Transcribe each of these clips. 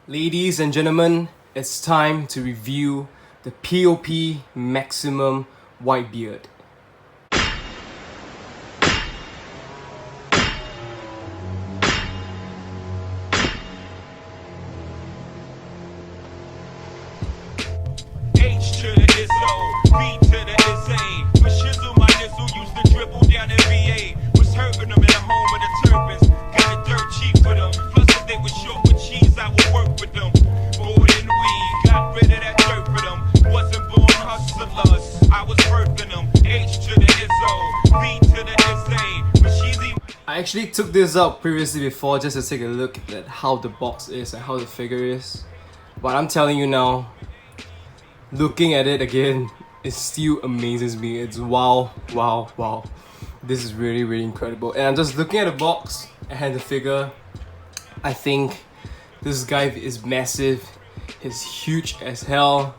Ladies and gentlemen, it's time to review the P.O.P Maximum Whitebeard. H to the Izzo, B to the Izzo. With Shizzle, my Nizzle used to dribble down in VA. Was hurting them in the home of the turbans. Got it dirt cheap for them. Plus, if they were short with cheese, I would work with them. Bored and weed, got rid of that dirt for them. Wasn't born hustlers, I was birthing them. H to the Izzo, B to the Izzo. With cheesy. I actually took this out previously before just to take a look at how the box is and how the figure is. But I'm telling you now, looking at it again, it still amazes me. It's wow. This is really incredible. And I'm just looking at the box and the figure. I think this guy is massive. He's huge as hell.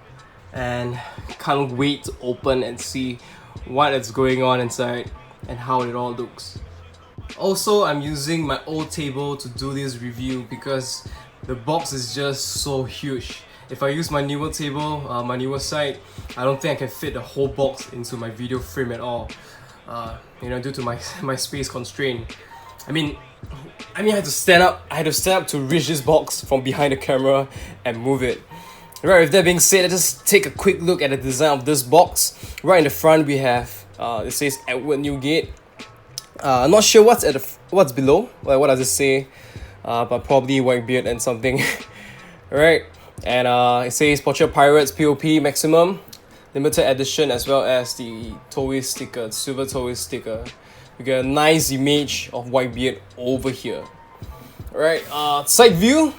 And can't wait to open and see what is going on inside and how it all looks. Also, I'm using my old table to do this review because the box is just so huge. If I use my newer table, my newer site, I don't think I can fit the whole box into my video frame at all. Due to my space constraint. I mean, I had to stand up. I had to stand up to reach this box from behind the camera and move it. Right. With that being said, let's just take a quick look at the design of this box. Right in the front, we have it says Edward Newgate. I'm not sure what's below. Like, what does it say? But probably Whitebeard and something. Alright. And it says Portrait Pirates P.O.P Maximum limited edition, as well as the toy sticker, silver toy sticker. We get a nice image of Whitebeard over here. Alright, side view,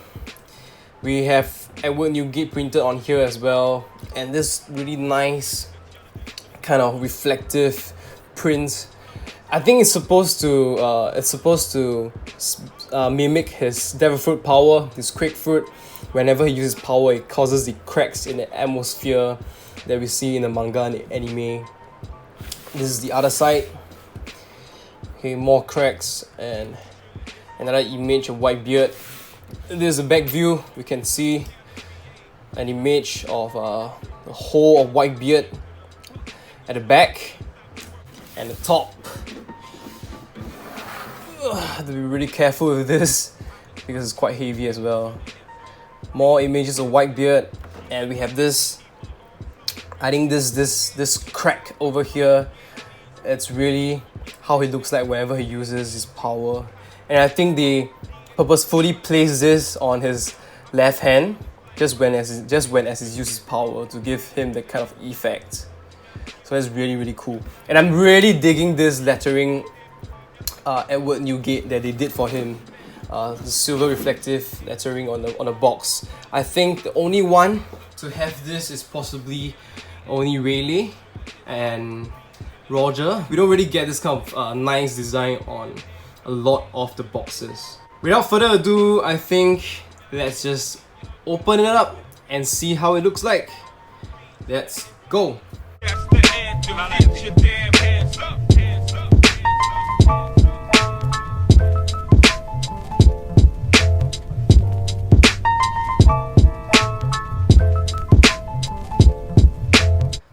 we have Edward Newgate printed on here as well, and this really nice kind of reflective print. I think it's supposed to mimic his devil fruit power, his quick fruit. Whenever he uses power, it causes the cracks in the atmosphere that we see in the manga and the anime. This is the other side. Okay, more cracks and another image of Whitebeard. This is a back view. We can see an image of the whole of Whitebeard at the back and the top. Have to be really careful with this because it's quite heavy as well. More images of Whitebeard, and we have this. I think this crack over here. It's really how he looks like whenever he uses his power, and I think they purposefully placed this on his left hand just when as he uses power to give him that kind of effect. So that's really cool, and I'm really digging this lettering, Edward Newgate, that they did for him. The silver reflective lettering on the box. I think the only one to have this is possibly only Rayleigh and Roger. We don't really get this kind of nice design on a lot of the boxes. Without further ado, I think let's just open it up and see how it looks like. Let's go. That's the anthem. Get your damn hands up.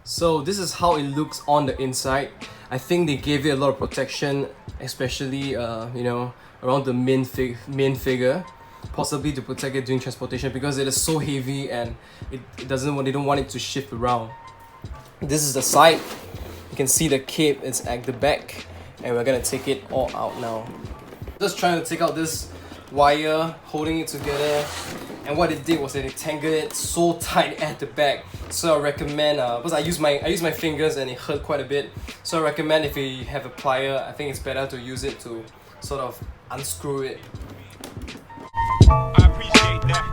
So this is how it looks on the inside. I think they gave it a lot of protection, especially around the main figure, possibly to protect it during transportation because it is so heavy and they don't want it to shift around. This is the side. You can see the cape is at the back, and we're gonna take it all out now. Just trying to take out this wire holding it together, and what it did was that it tangled it so tight at the back. So I recommend, because I use my fingers and it hurt quite a bit, so I recommend if you have a plier, I think it's better to use it to sort of unscrew it. I appreciate that.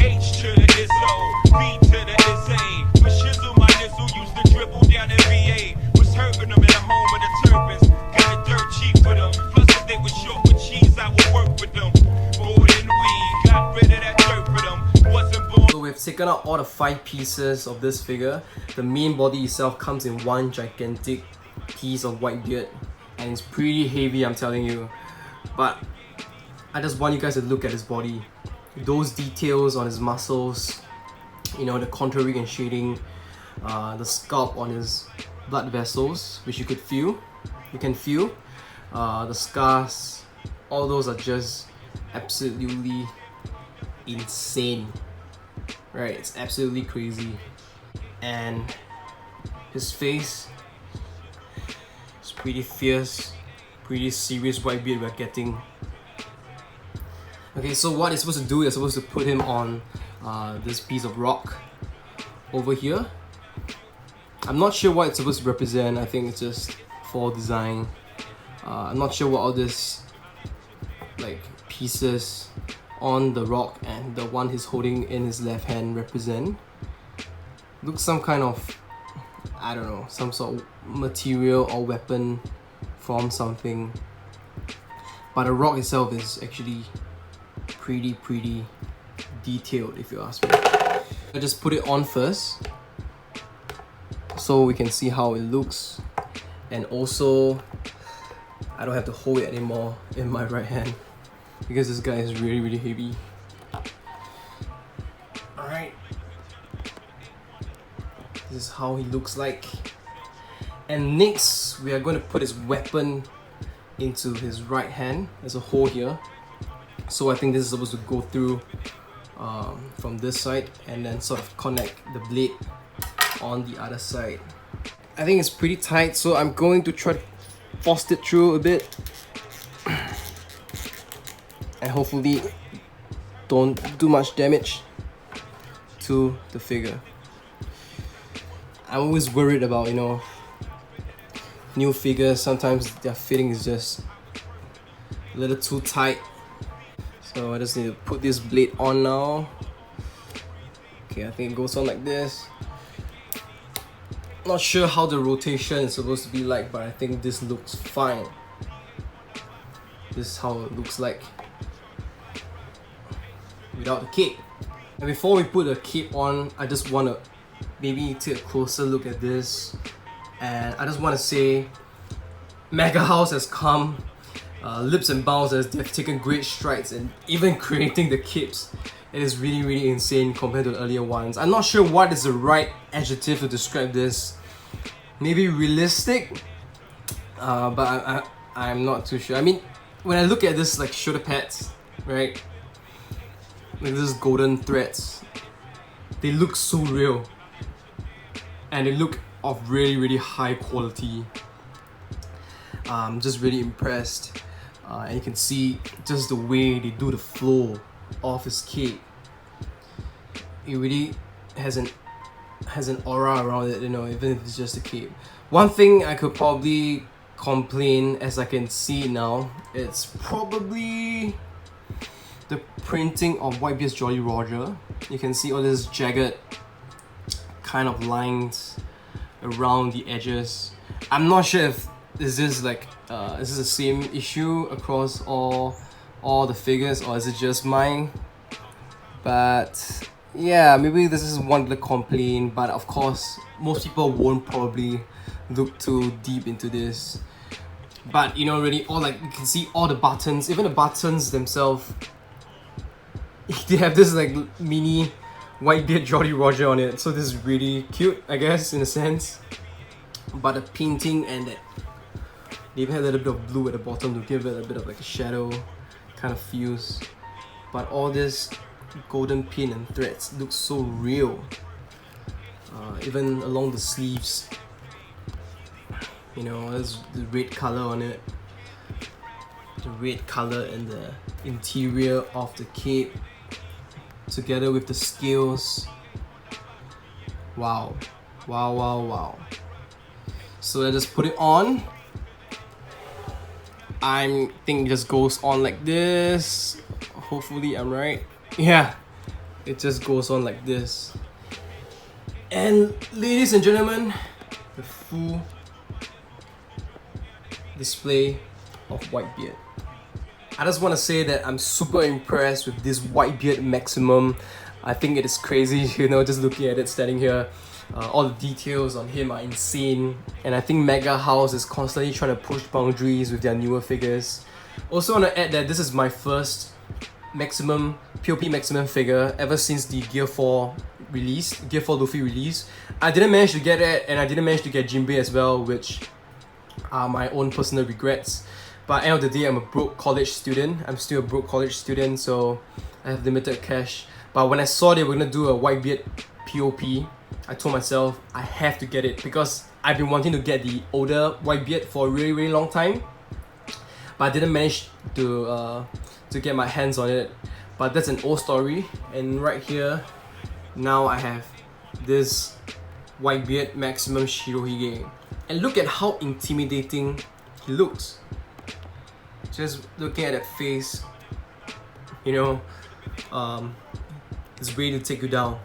H to the Izzo, B to the Izzo. With Shizzle, my Nizzle used to dribble down in VA. Was hurting them in the home of the turbans. Got it dirt cheap for them. Plus, if they were short with cheese, I would work with them. Bored and weed, got rid of that dirt for them. Wasn't born. So we've taken out all the 5 pieces of this figure. The main body itself comes in one gigantic piece of Whitebeard, and it's pretty heavy, I'm telling you. But I just want you guys to look at his body. Those details on his muscles, you know, the contouring and shading, the sculpt on his blood vessels, which you can feel. The scars, all those are just absolutely insane, right? It's absolutely crazy. And his face is pretty fierce, pretty serious white beard we're getting. Okay, so what you're supposed to do, you're supposed to put him on this piece of rock over here. I'm not sure what it's supposed to represent. I think it's just for design. I'm not sure what all this like pieces on the rock and the one he's holding in his left hand represent. Looks some kind of, I don't know, some sort of material or weapon from something. But the rock itself is actually pretty detailed, if you ask me. I just put it on first so we can see how it looks, and also I don't have to hold it anymore in my right hand because this guy is really heavy. Alright, this is how he looks like. And next we are going to put his weapon into his right hand. There's a hole here, so I think this is supposed to go through from this side and then sort of connect the blade on the other side. I think it's pretty tight, so I'm going to try to force it through a bit and hopefully don't do much damage to the figure. I'm always worried about, you know, new figures. Sometimes their fitting is just a little too tight. So I just need to put this blade on now. Okay, I think it goes on like this. Not sure how the rotation is supposed to be like, but I think this looks fine. This is how it looks like without the cape. And before we put the cape on, I just want to maybe take a closer look at this. And I just want to say, MEGAHOUSE has come leaps and bounds as they've taken great strides in even creating the capes. It is really insane compared to the earlier ones. I'm not sure what is the right adjective to describe this. Maybe realistic, but I'm not too sure. I mean, when I look at this like shoulder pads, right, like this golden threads, they look so real and they look of really high quality. I'm just really impressed, and you can see just the way they do the flow of his cape. It really has an aura around it, you know, even if it's just a cape. One thing I could probably complain, as I can see now, it's probably the printing of Whitebeard's Jolly Roger. You can see all this jagged kind of lines around the edges. I'm not sure if is this the same issue across all the figures, or is it just mine? But yeah, maybe this is one little complaint, but of course most people won't probably look too deep into this. But you know, really, all like you can see all the buttons, even the buttons themselves, they have this like mini Whitebeard Jolly Roger on it, so this is really cute, I guess, in a sense. But the painting and that, they even had a little bit of blue at the bottom to give it a bit of like a shadow kind of feels. But all this golden pin and threads look so real. Even along the sleeves, you know, there's the red color on it, the red color in the interior of the cape together with the scales. Wow. So I just put it on. I think it just goes on like this. Hopefully I'm right. Yeah, it just goes on like this. And ladies and gentlemen, the full display of Whitebeard. I just want to say that I'm super impressed with this Whitebeard Maximum. I think it is crazy, you know, just looking at it standing here. All the details on him are insane, and I think MEGAHOUSE is constantly trying to push boundaries with their newer figures. Also want to add that this is my first maximum P.O.P maximum figure ever since the Gear 4 release, Gear 4 Luffy release. I didn't manage to get it, and I didn't manage to get Jinbei as well, which are my own personal regrets. But at the end of the day, I'm a broke college student. I'm still a broke college student, so I have limited cash. But when I saw they were gonna do a Whitebeard P.O.P, I told myself I have to get it because I've been wanting to get the older Whitebeard for a really long time, but I didn't manage to get my hands on it. But that's an old story, and right here now I have this Whitebeard Maximum Shirohige, and look at how intimidating he looks. Just looking at that face, you know, it's ready to take you down.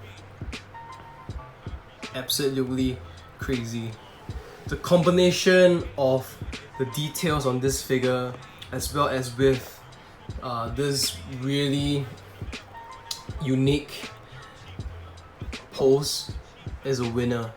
Absolutely crazy. The combination of the details on this figure, as well as with this really unique pose, is a winner.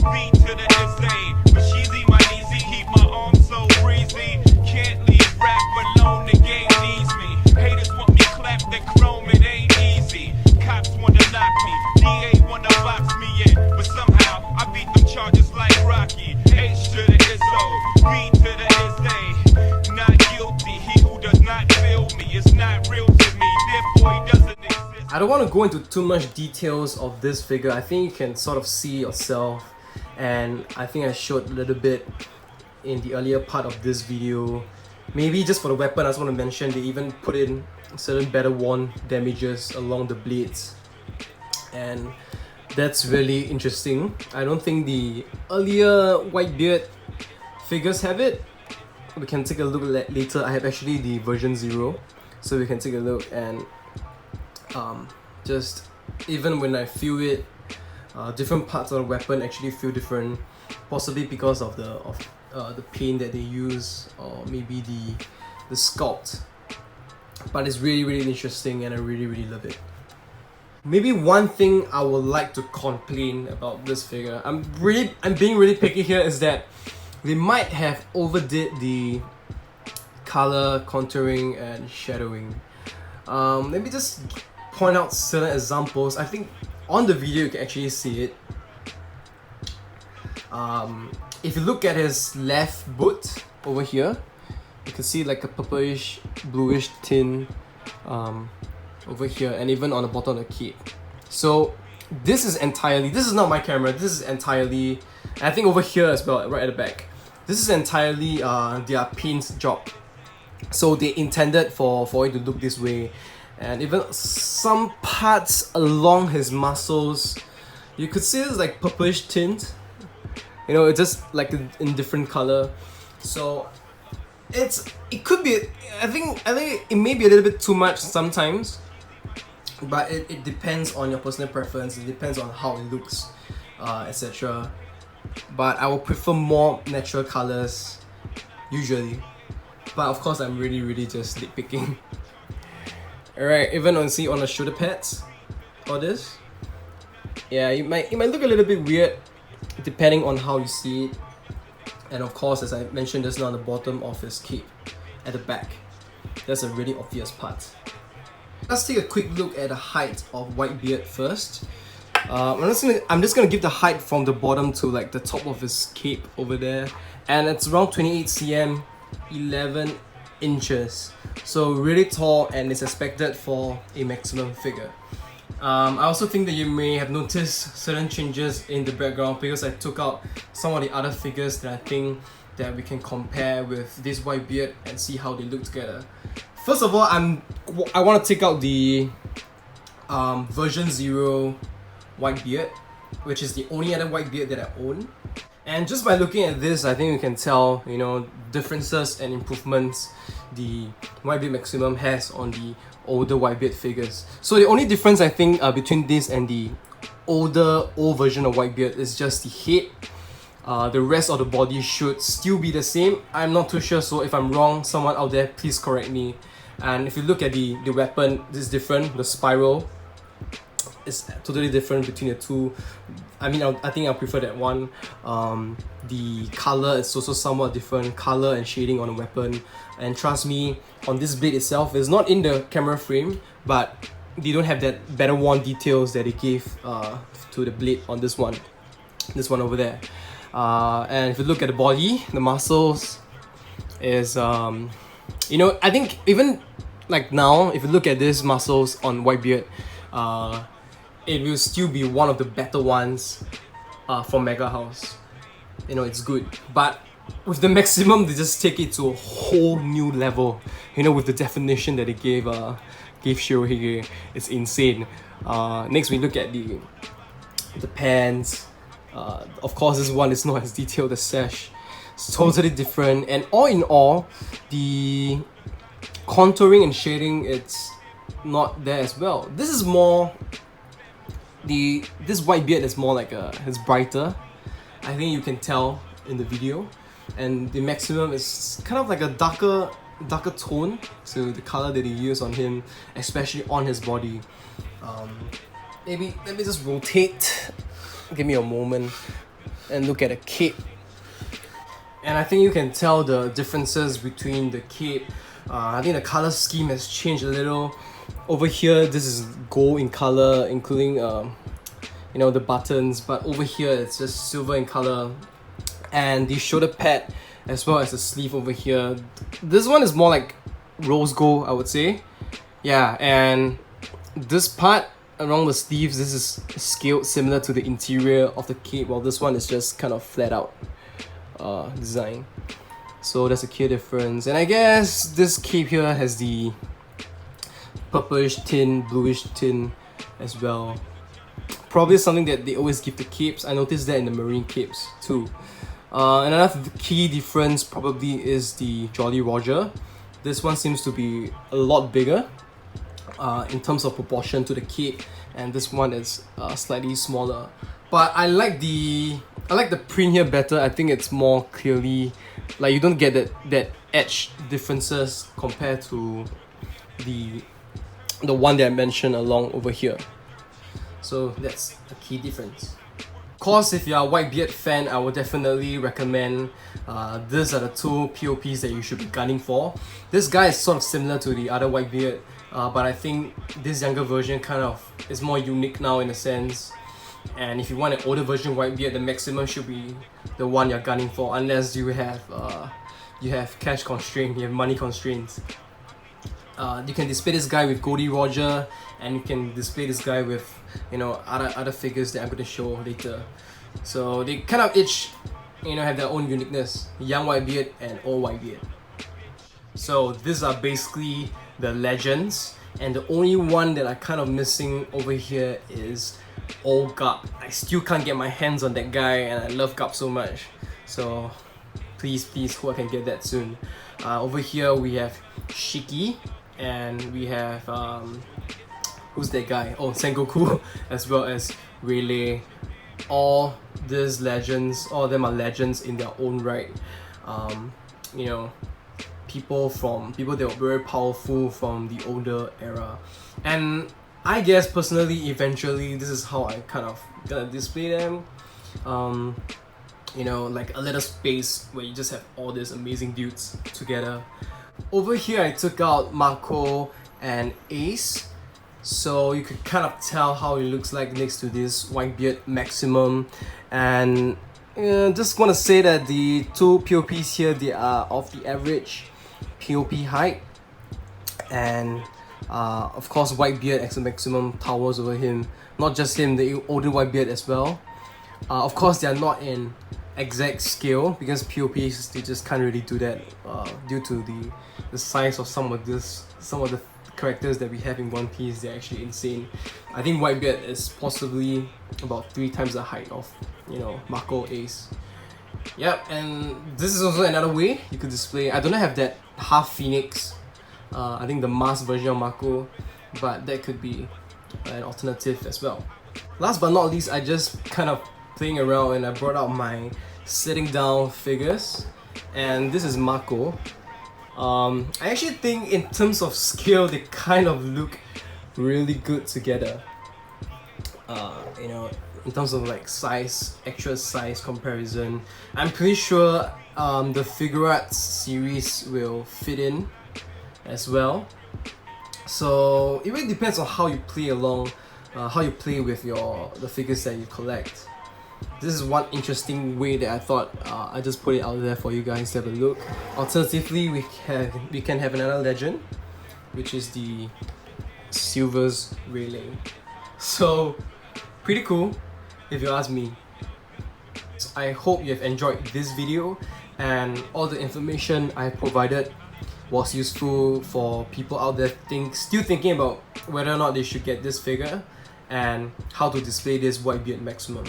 B to the SA, but she's my easy, keep my arms so breezy. Can't leave rap alone, the game needs me. Haters want me clapped and chrome, it ain't easy. Cops wanna knock me, DA wanna box me in, but somehow I beat them charges like Rocky. H to the Izzo, B to the SA, not guilty. He who does not feel me is not real to me, therefore he doesn't exist. I don't want to go into too much details of this figure. I think you can sort of see yourself, and I think I showed a little bit in the earlier part of this video. Maybe just for the weapon, I just want to mention they even put in certain better worn damages along the blades, and that's really interesting. I don't think the earlier Whitebeard figures have it. We can take a look later. I have actually the version 0, so we can take a look, and just even when I feel it, different parts of the weapon actually feel different, possibly because of the paint that they use, or maybe the sculpt. But it's really interesting, and I really love it. Maybe one thing I would like to complain about this figure, I'm being really picky here, is that they might have overdid the color contouring and shadowing. Let me just point out certain examples. I think on the video you can actually see it. If you look at his left boot over here, you can see like a purplish bluish tint over here, and even on the bottom of the cape. So this is not my camera, this is entirely, and I think over here as well, right at the back, this is entirely their paint job. So they intended for it to look this way. And even some parts along his muscles, you could see it's like purplish tint. You know, it's just like in different color. So it could be, I think it may be a little bit too much sometimes, but it depends on your personal preference. It depends on how it looks, etc. But I will prefer more natural colors usually. But of course, I'm really just nitpicking. Alright, even on the shoulder pads, all this, yeah, it might look a little bit weird depending on how you see it. And of course, as I mentioned just now, the bottom of his cape at the back, that's a really obvious part. Let's take a quick look at the height of Whitebeard first. I'm just gonna give the height from the bottom to like the top of his cape over there, and it's around 28 cm, 11 inches. So really tall, and it's expected for a maximum figure. I also think that you may have noticed certain changes in the background because I took out some of the other figures that I think that we can compare with this Whitebeard and see how they look together. First of all, I want to take out the version 0 Whitebeard, which is the only other Whitebeard that I own. And just by looking at this, I think you can tell, you know, differences and improvements the Whitebeard Maximum has on the older Whitebeard figures. So the only difference I think between this and the older old version of Whitebeard is just the head. The rest of the body should still be the same. I'm not too sure, so if I'm wrong, someone out there please correct me. And if you look at the weapon, this is different, the spiral. is totally different between the two. I mean, I think I prefer that one. The color is also somewhat different, color and shading on the weapon. And trust me, on this blade itself, it's not in the camera frame, but they don't have that better worn details that they gave to the blade on this one over there. And if you look at the body, the muscles is you know, I think even like now, if you look at these muscles on Whitebeard, it will still be one of the better ones from MEGAHOUSE. You know, it's good, but with the maximum, they just take it to a whole new level. You know, with the definition that they gave Shirohige, it's insane. Next, we look at the pants. Of course, this one is not as detailed as Sash. It's totally different, and all in all, the contouring and shading, it's not there as well. This is more this Whitebeard is more like it's brighter. I think you can tell in the video, and the maximum is kind of like a darker tone. So the color that they use on him, especially on his body. Maybe let me just rotate. Give me a moment and look at the cape. And I think you can tell the differences between the cape. I think the color scheme has changed a little. Over here, this is gold in color, including you know, the buttons. But over here, it's just silver in color. And the shoulder pad, as well as the sleeve over here. This one is more like rose gold, I would say. Yeah, and this part around the sleeves, this is scaled similar to the interior of the cape, while this one is just kind of flat out design. So that's a clear difference. And I guess this cape here has the purplish tint, bluish tint as well. Probably something that they always give the capes. I noticed that in the marine capes too. Another key difference probably is the Jolly Roger. This one seems to be a lot bigger in terms of proportion to the cape, and this one is slightly smaller. But I like the print here better. I think it's more clearly, like, you don't get that edge differences compared to the one that I mentioned along over here. So that's a key difference. Of course, if you're a Whitebeard fan, I would definitely recommend these are the two P.O.Ps that you should be gunning for. This guy is sort of similar to the other Whitebeard, but I think this younger version kind of is more unique now in a sense. And if you want an older version Whitebeard, the maximum should be the one you're gunning for, unless you have cash constraint, you have money constraints. You can display this guy with Goldie Roger, and you can display this guy with, you know, other figures that I'm going to show later. So they kind of each, you know, have their own uniqueness: young Whitebeard and old Whitebeard. So these are basically the legends, and the only one that I'm kind of missing over here is old Gup. I still can't get my hands on that guy, and I love Gup so much. So please hope I can get that soon. Over here we have Shiki, and we have who's that guy? Oh, Sengoku, as well as Rayleigh. All these legends, all of them are legends in their own right. You know, people that were very powerful from the older era. And I guess personally, eventually, this is how I kind of gonna display them. You know, like a little space where you just have all these amazing dudes together. Over here, I took out Mako and Ace, so you could kind of tell how it looks like next to this Whitebeard Maximum. And just want to say that the two P.O.Ps here, they are of the average P.O.P height, and of course Whitebeard as a Maximum towers over him. Not just him, the older Whitebeard as well. Of course, they are not in exact scale, because P.O.Ps, they just can't really do that due to the size of some of the characters that we have in One Piece. They're actually insane. I think Whitebeard is possibly about 3 times the height of, you know, Mako, Ace. Yep, and this is also another way you could display. I don't have that half Phoenix, I think the mask version of Mako, but that could be an alternative as well. Last but not least, I just kind of playing around and I brought out my sitting down figures, and this is Mako. I actually think in terms of scale, they kind of look really good together. you know, in terms of like size, actual size comparison. I'm pretty sure the Figure Arts series will fit in as well. So it really depends on how you play along, how you play with the figures that you collect. This is one interesting way that I thought I just put it out there for you guys to have a look. Alternatively, we can have another legend, which is the Silver's Railing. So pretty cool, if you ask me. So I hope you have enjoyed this video and all the information I provided was useful for people out there still thinking about whether or not they should get this figure and how to display this Whitebeard Maximum.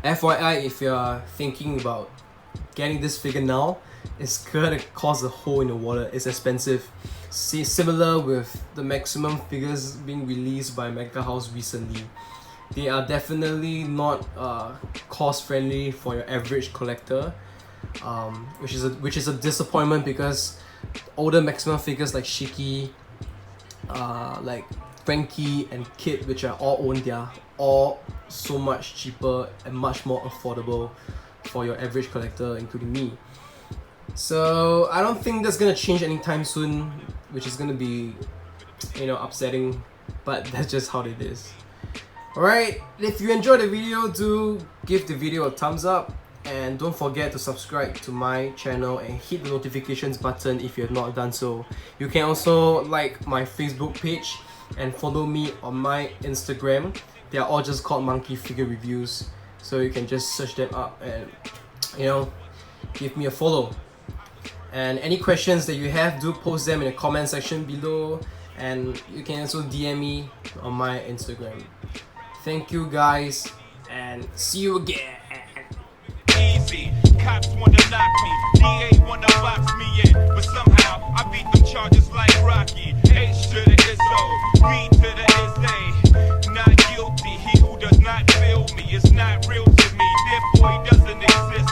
FYI, if you're thinking about getting this figure now, it's gonna cost a hole in the wallet. It's expensive. See, similar with the Maximum figures being released by MEGAHOUSE recently. They are definitely not cost friendly for your average collector, which is a disappointment because older Maximum figures like Shiki, like Frankie and Kid, which are all owned, they are all so much cheaper and much more affordable for your average collector, including me. So I don't think that's gonna change anytime soon, which is gonna be, you know, upsetting, but that's just how it is. Alright, if you enjoyed the video, do give the video a thumbs up and don't forget to subscribe to my channel and hit the notifications button if you have not done so. You can also like my Facebook page and follow me on my Instagram. They are all just called Monkey Figure Reviews, so you can just search them up and, you know, give me a follow. And any questions that you have, do post them in the comment section below, and you can also DM me on my Instagram. Thank you guys, and see you again. Easy, cops wanna lock me, DA wanna box me in, but somehow I beat them charges like Rocky. H to the Izzo, B to the Izzy, not guilty. He who does not feel me is not real to me, therefore he doesn't exist.